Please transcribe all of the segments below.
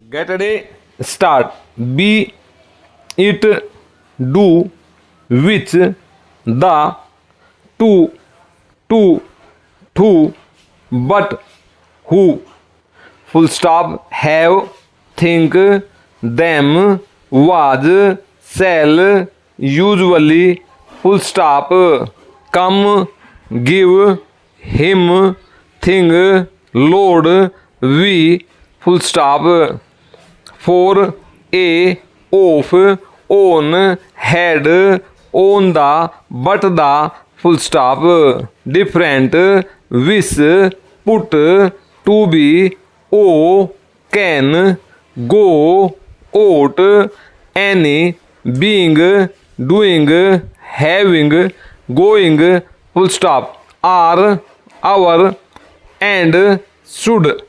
Get ready, start. Be, it, do, which, the, to, but, who. Full stop, have, think, them, was, sell, usually, full stop, come, give, him, thing, load, we, full stop, for, a, of, on, had, on the, but the, full stop, different, wish, put, to be, o, can, go, ought, any, being, doing, having, going, full stop, are, our, and, should,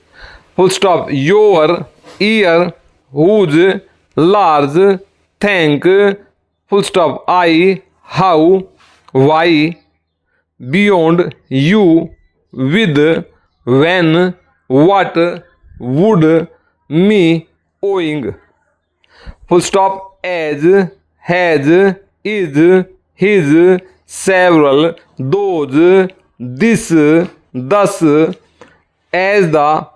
full stop, your, ear, whose, large, thank, full stop, I, how, why, beyond, you, with, when, what, would, me, owing, full stop, as, has, is, his, several, those, this, thus, as the,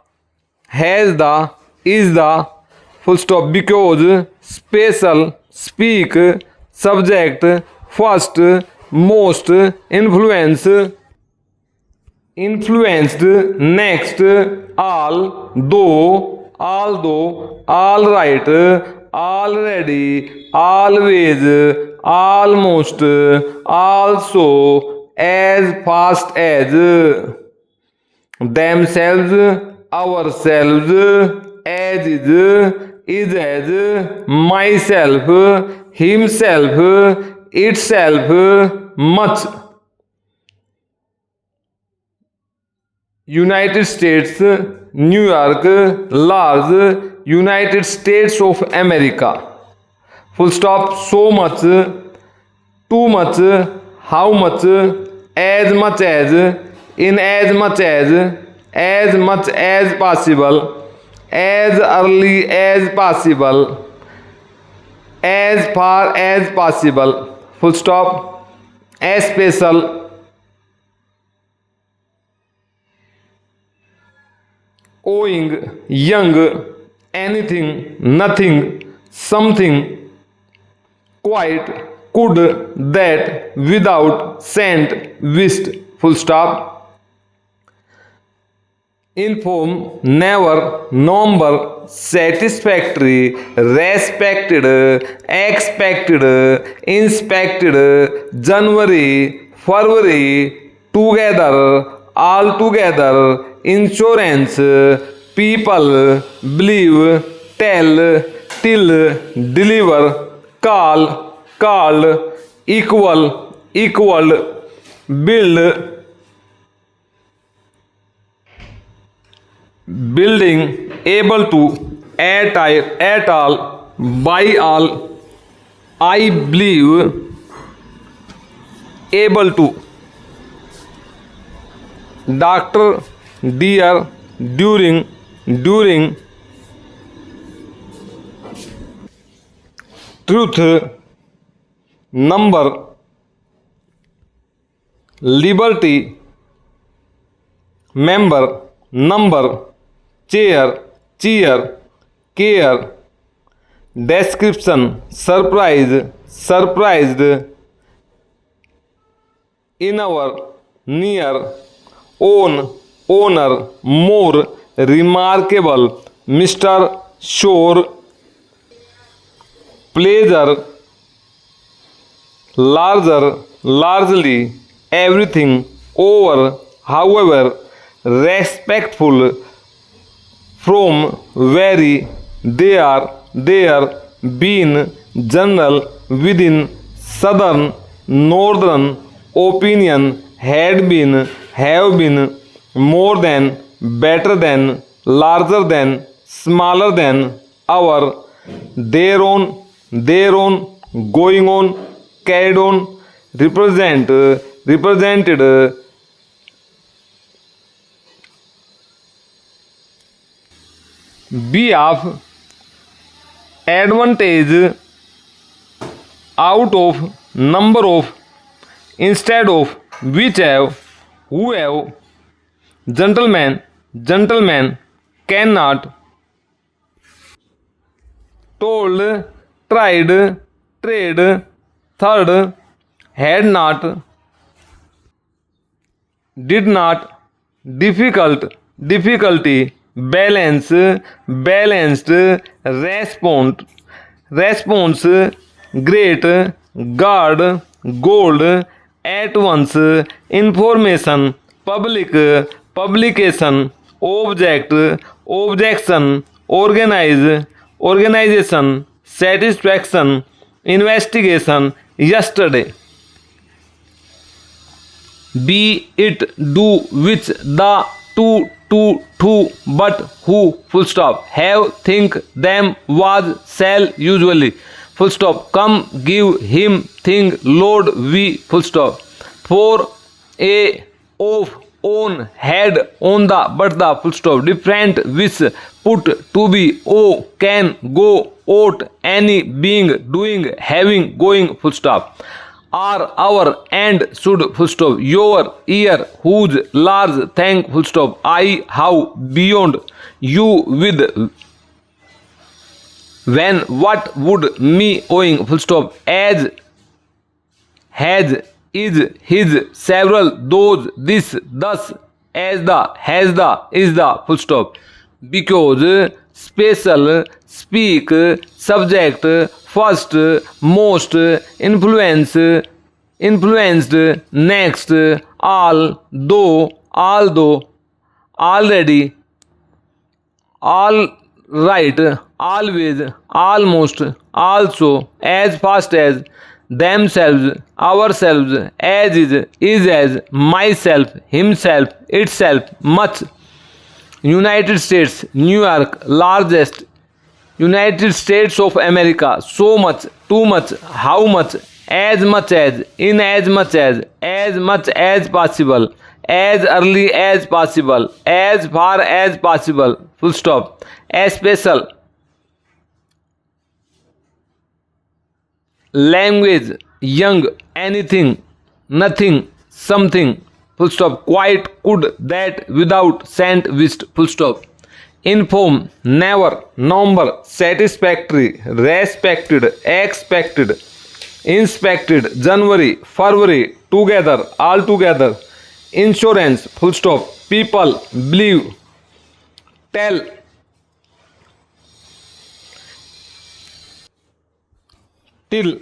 has the, is the, full stop, because, special, speak, subject, first, most, influence, influenced, next, all, though, although, all right, already, always, almost, also, as fast as, themselves, ourselves, as is as, myself, himself, itself, much. United States, New York, large, United States of America, full stop, so much, too much, how much, as, in as much as possible, as early as possible, as far as possible, full stop, as special, owing, young, anything, nothing, something, quite, could, that, without, sent, wished, full stop, inform, never, number, satisfactory, respected, expected, inspected, January, February, together, altogether, insurance, people, believe, tell, till, deliver, call, called, equal, equaled, build, building, able to, at all, by all, I believe, able to, doctor, dear, during, truth, number, liberty, member, number, chair, cheer, care, description, surprise, surprised, in our, near, own, owner, more, remarkable, Mr. Sure, pleasure, larger, largely, everything, over, however, respectful, from, very, there, been, general, within, southern, northern, opinion, had been, have been, more than, better than, larger than, smaller than, our, their own, going on, carried on, represent, represented, be of, advantage, out of, number of, instead of, which have, who have, gentleman, gentleman, cannot, told, tried, trade, third, had not, did not, difficult, difficulty, balance, balanced, response, great, guard, gold, at once, information, public, publication, object, objection, organize, organization, satisfaction, investigation, yesterday. Be, it, do, which, the, to, but, who, full stop, have, think, them, was, shall, usually, full stop, come, give, him, thing, load, we, full stop, for, a, of, on, had, on the, but the, full stop, different, which, put, to be, oh, can, go, ought, any, being, doing, having, going, full stop, are, our, and, should, full stop, your, ear, whose, large, thank, full stop, I, how, beyond, you, with, when, what, would, me, owing, full stop, as, has, is, his, several, those, this, thus, as the, has the, is the, full stop, because, special, speak, subject, first, most, influence, influenced, next, all, though, although, already, all right, always, almost, also, as fast as, themselves, ourselves, as is as, myself, himself, itself, much, United States, New York, largest, United States of America, so much, too much, how much, as much as, in as much as possible, as early as possible, as far as possible, full stop, as special, language, young, anything, nothing, something, full stop, quite, could, that, without, sent, wished, full stop, inform, never, number, satisfactory, respected, expected, inspected, January, February, together, altogether, insurance, full stop, people, believe, tell, till,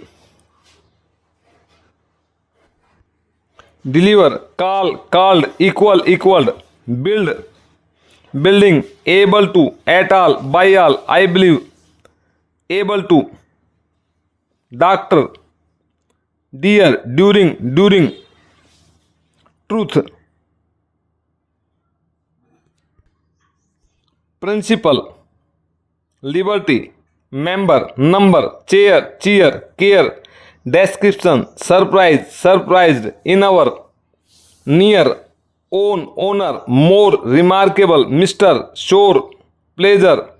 deliver, call, called, equal, equaled, build, building, able to, at all, by all, I believe, able to, doctor, dear, during, truth, principle, liberty, member, number, chair, cheer, care, description, surprise, surprised, in our, near, own, owner, more, remarkable, Mr., sure, pleasure,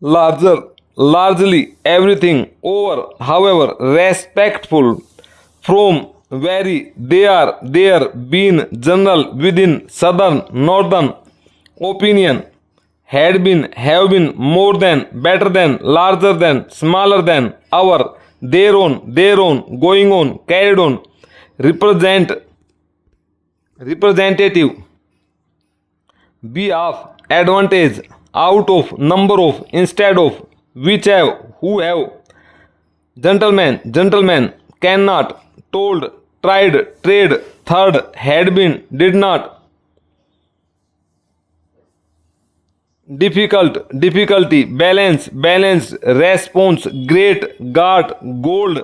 larger, largely, everything, over, however, respectful, from, very, they are, there, been, general, within, southern, northern, opinion, had been, have been, more than, better than, larger than, smaller than, our, their own, going on, carried on, representative, be of, advantage, out of, number of, instead of, which have, who have, gentleman, cannot, told, tried, trade, third, had been, did not, difficult, difficulty, balance, balanced, response, great, got, gold,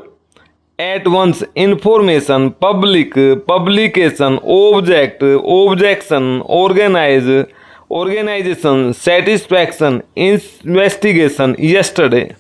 at once, information, public, publication, object, objection, organize, organization, satisfaction, investigation, yesterday.